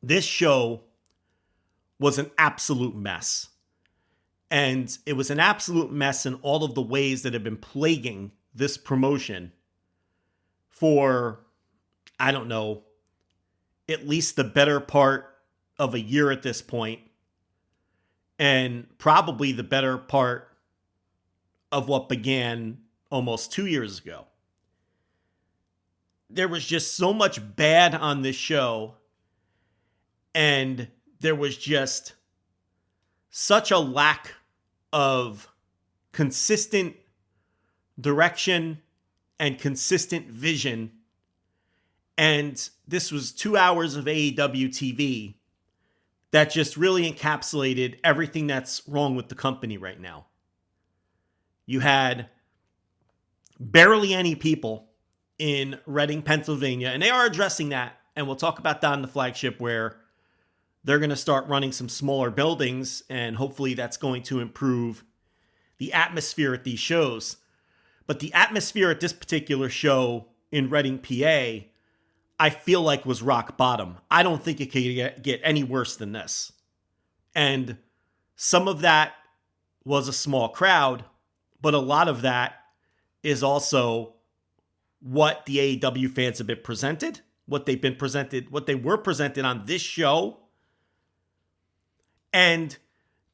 This show was an absolute mess. And it was an absolute mess in all of the ways that have been plaguing this promotion for, I don't know, at least the better part of a year at this point, and probably the better part of what began almost 2 years ago. There was just so much bad on this show, and there was just such a lack of consistent direction and consistent vision. And this was 2 hours of AEW TV that just really encapsulated everything that's wrong with the company right now. You had barely any people in Reading, Pennsylvania, and they are addressing that. And we'll talk about that in the flagship, where they're going to start running some smaller buildings, and hopefully that's going to improve the atmosphere at these shows. But the atmosphere at this particular show in Reading, PA, I feel like was rock bottom. I don't think it could get any worse than this. And some of that was a small crowd, but a lot of that is also what the AEW fans have been presented, what they were presented on this show. And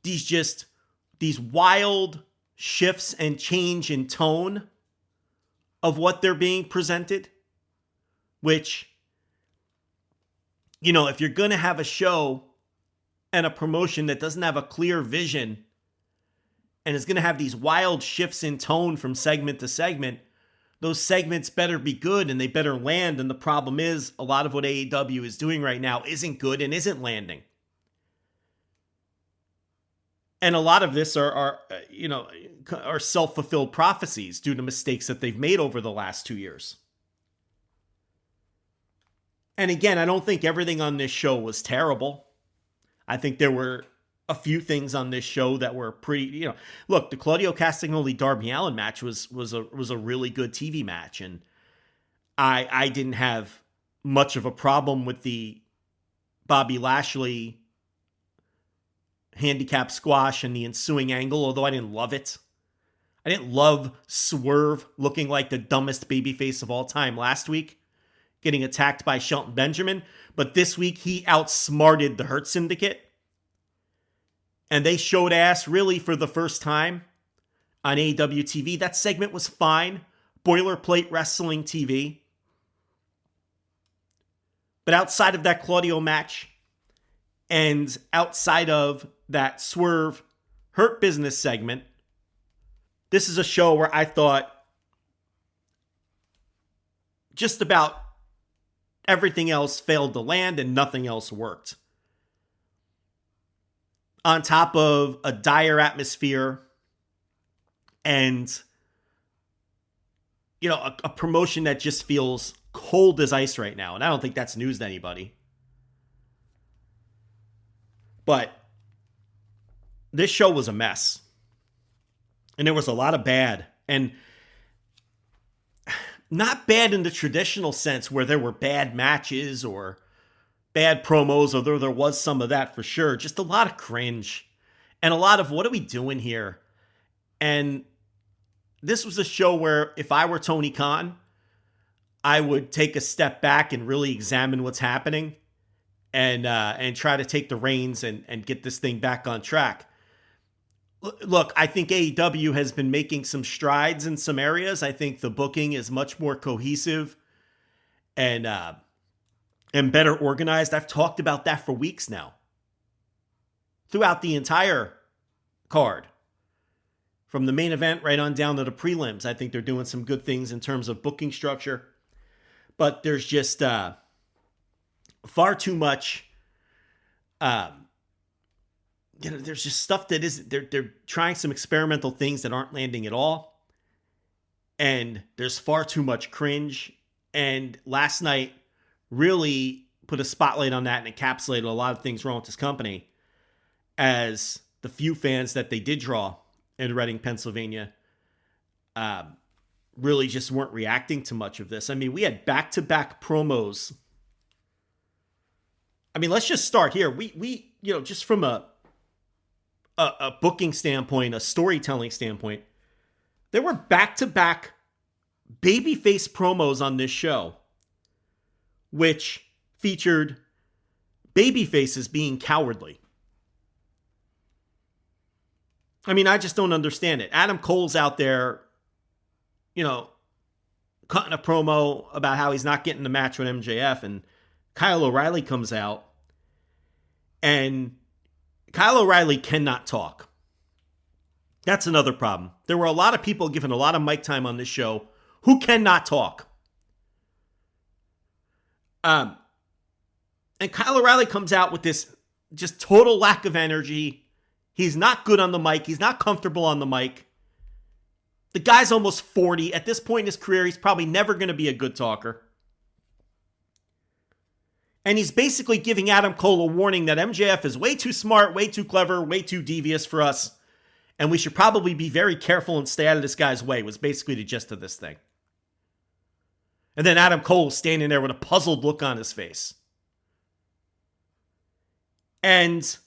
these wild shifts and change in tone of what they're being presented, which, you know, if you're going to have a show and a promotion that doesn't have a clear vision and is going to have these wild shifts in tone from segment to segment, those segments better be good and they better land. And the problem is, a lot of what AEW is doing right now isn't good and isn't landing. And a lot of this are self-fulfilled prophecies due to mistakes that they've made over the last 2 years. And again, I don't think everything on this show was terrible. I think there were a few things on this show that were pretty, look, the Claudio Castagnoli Darby Allin match was a really good TV match. And I didn't have much of a problem with the Bobby Lashley handicap squash and the ensuing angle, although I didn't love it. I didn't love Swerve looking like the dumbest babyface of all time last week, getting attacked by Shelton Benjamin. But this week, he outsmarted the Hurt Syndicate. And they showed ass really for the first time on AEW TV. That segment was fine. Boilerplate wrestling TV. But outside of that Claudio match, and outside of that Swerve Hurt Business segment, this is a show where I thought just about everything else failed to land and nothing else worked. On top of a dire atmosphere and, a promotion that just feels cold as ice right now. And I don't think that's news to anybody. But this show was a mess. And there was a lot of bad. And not bad in the traditional sense where there were bad matches or bad promos, although there was some of that for sure. Just a lot of cringe. And a lot of, what are we doing here? And this was a show where if I were Tony Khan, I would take a step back and really examine what's happening. And try to take the reins and get this thing back on track. Look, I think AEW has been making some strides in some areas. I think the booking is much more cohesive and better organized. I've talked about that for weeks now. Throughout the entire card. From the main event right on down to the prelims. I think they're doing some good things in terms of booking structure. But there's just far too much, there's just stuff that isn't, they're trying some experimental things that aren't landing at all. And there's far too much cringe. And last night really put a spotlight on that and encapsulated a lot of things wrong with this company, as the few fans that they did draw in Reading, Pennsylvania, really just weren't reacting to much of this. I mean, we had back-to-back promos I mean, let's just start here. We just from a booking standpoint, a storytelling standpoint, there were back-to-back babyface promos on this show, which featured babyfaces being cowardly. I mean, I just don't understand it. Adam Cole's out there, cutting a promo about how he's not getting the match with MJF, and Kyle O'Reilly comes out, and Kyle O'Reilly cannot talk. That's another problem. There were a lot of people given a lot of mic time on this show who cannot talk. And Kyle O'Reilly comes out with this just total lack of energy. He's not good on the mic. He's not comfortable on the mic. The guy's almost 40. At this point in his career, he's probably never going to be a good talker. And he's basically giving Adam Cole a warning that MJF is way too smart, way too clever, way too devious for us. And we should probably be very careful and stay out of this guy's way, was basically the gist of this thing. And then Adam Cole standing there with a puzzled look on his face. And,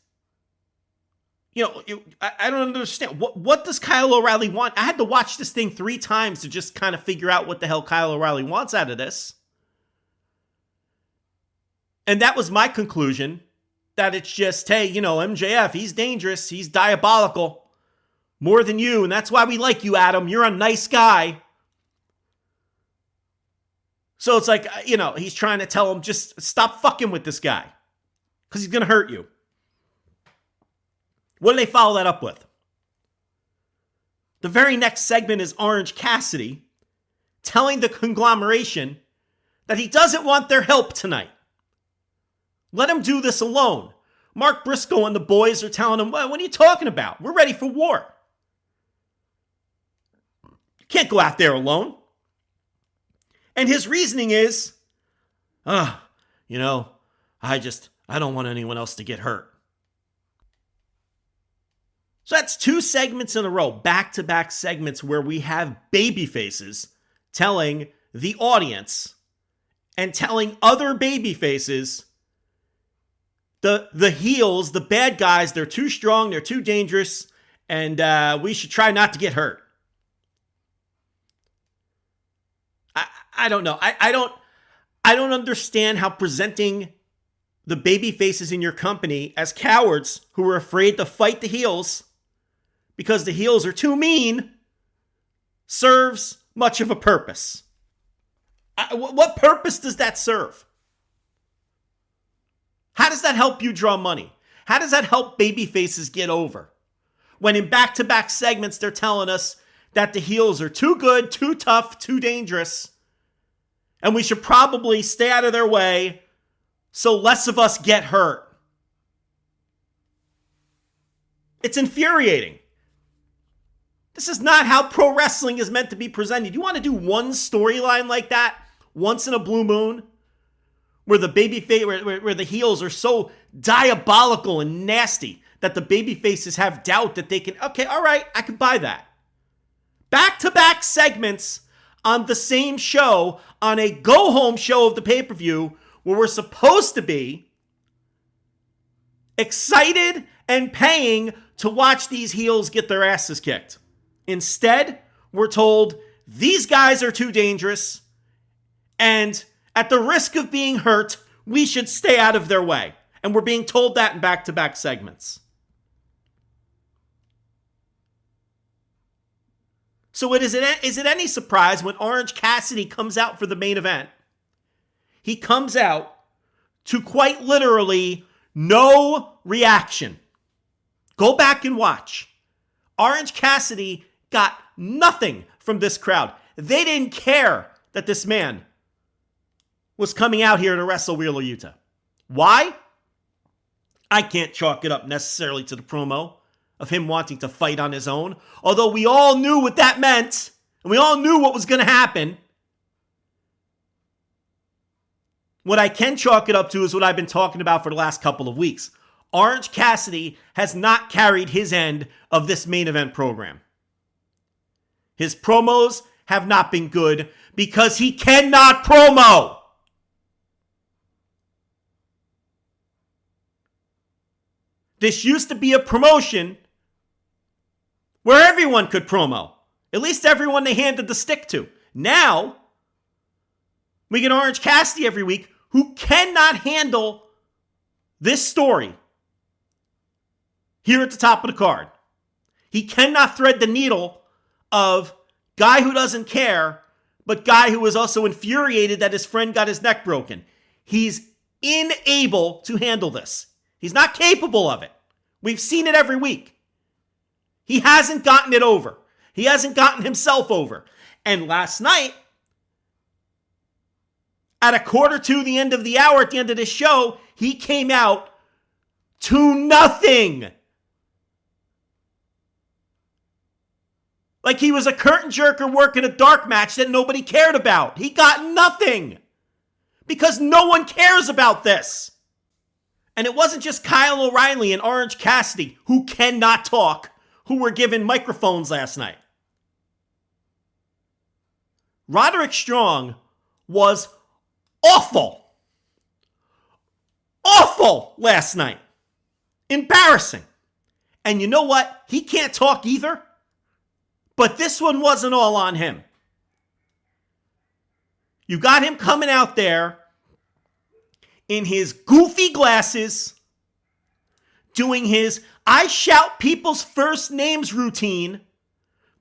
I don't understand. What does Kyle O'Reilly want? I had to watch this thing 3 times to just kind of figure out what the hell Kyle O'Reilly wants out of this. And that was my conclusion, that it's just, hey, MJF, he's dangerous, he's diabolical, more than you, and that's why we like you, Adam. You're a nice guy. So it's like, he's trying to tell him, just stop fucking with this guy, because he's going to hurt you. What do they follow that up with? The very next segment is Orange Cassidy telling the conglomeration that he doesn't want their help tonight. Let him do this alone. Mark Briscoe and the boys are telling him, what are you talking about? We're ready for war. You can't go out there alone. And his reasoning is, I don't want anyone else to get hurt. So that's 2 segments in a row, back-to-back segments where we have baby faces telling the audience and telling other baby faces, the heels, the bad guys, they're too strong, they're too dangerous, and we should try not to get hurt. I don't know. I don't understand how presenting the baby faces in your company as cowards who are afraid to fight the heels because the heels are too mean serves much of a purpose. What purpose does that serve? How does that help you draw money? How does that help baby faces get over? When in back-to-back segments, they're telling us that the heels are too good, too tough, too dangerous, and we should probably stay out of their way so less of us get hurt. It's infuriating. This is not how pro wrestling is meant to be presented. You want to do one storyline like that once in a blue moon, where the where the heels are so diabolical and nasty that the baby faces have doubt that they can, okay, all right, I can buy that. Back-to-back segments on the same show, on a go-home show of the pay-per-view, where we're supposed to be excited and paying to watch these heels get their asses kicked. Instead, we're told these guys are too dangerous, and at the risk of being hurt, we should stay out of their way. And we're being told that in back-to-back segments. So is it any surprise when Orange Cassidy comes out for the main event? He comes out to quite literally no reaction. Go back and watch. Orange Cassidy got nothing from this crowd. They didn't care that this man was coming out here to wrestle Wheeler Yuta. Why? I can't chalk it up necessarily to the promo of him wanting to fight on his own, although we all knew what that meant, and we all knew what was going to happen. What I can chalk it up to is what I've been talking about for the last couple of weeks. Orange Cassidy has not carried his end of this main event program. His promos have not been good because he cannot promo. This used to be a promotion where everyone could promo. At least everyone they handed the stick to. Now, we get Orange Cassidy every week who cannot handle this story here at the top of the card. He cannot thread the needle of guy who doesn't care, but guy who is also infuriated that his friend got his neck broken. He's unable to handle this. He's not capable of it. We've seen it every week. He hasn't gotten it over. He hasn't gotten himself over. And last night, at a quarter to the end of the hour, at the end of the show, he came out to nothing. Like he was a curtain jerker working a dark match that nobody cared about. He got nothing. Because no one cares about this. And it wasn't just Kyle O'Reilly and Orange Cassidy, who cannot talk, who were given microphones last night. Roderick Strong was awful. Awful last night. Embarrassing. And you know what? He can't talk either. But this one wasn't all on him. You got him coming out there in his goofy glasses, doing his I shout people's first names routine,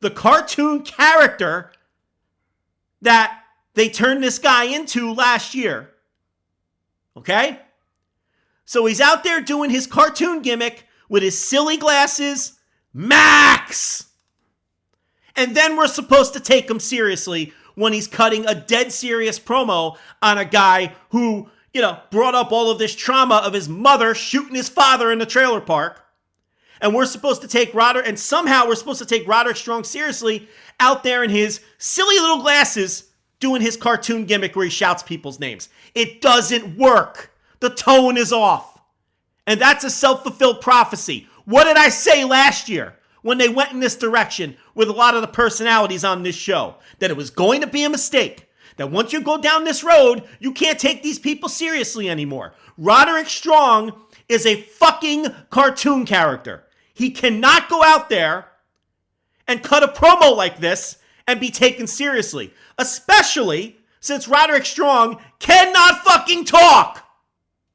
the cartoon character that they turned this guy into last year. Okay? So he's out there doing his cartoon gimmick with his silly glasses, Max! And then we're supposed to take him seriously when he's cutting a dead serious promo on a guy who, brought up all of this trauma of his mother shooting his father in the trailer park. And we're supposed to take Roderick Strong seriously out there in his silly little glasses doing his cartoon gimmick where he shouts people's names. It doesn't work. The tone is off. And that's a self-fulfilled prophecy. What did I say last year when they went in this direction with a lot of the personalities on this show? That it was going to be a mistake. That once you go down this road, you can't take these people seriously anymore. Roderick Strong is a fucking cartoon character. He cannot go out there and cut a promo like this and be taken seriously. Especially since Roderick Strong cannot fucking talk.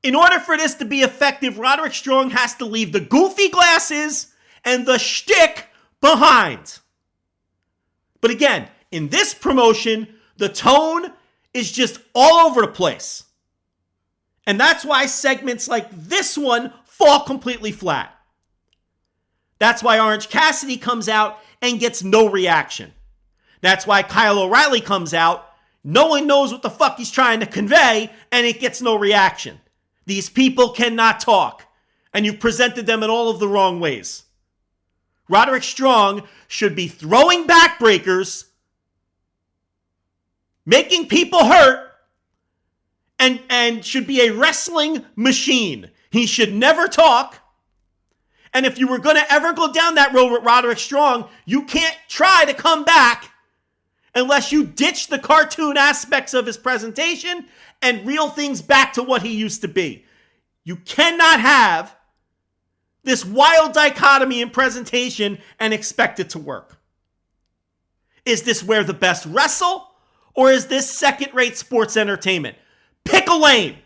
In order for this to be effective, Roderick Strong has to leave the goofy glasses and the shtick behind. But again, in this promotion, the tone is just all over the place. And that's why segments like this one fall completely flat. That's why Orange Cassidy comes out and gets no reaction. That's why Kyle O'Reilly comes out, no one knows what the fuck he's trying to convey, and it gets no reaction. These people cannot talk, and you've presented them in all of the wrong ways. Roderick Strong should be throwing backbreakers, making people hurt, and should be a wrestling machine. He should never talk. And if you were going to ever go down that road with Roderick Strong, you can't try to come back unless you ditch the cartoon aspects of his presentation and reel things back to what he used to be. You cannot have this wild dichotomy in presentation and expect it to work. Is this where the best wrestle? Or is this second-rate sports entertainment? Pick a lane.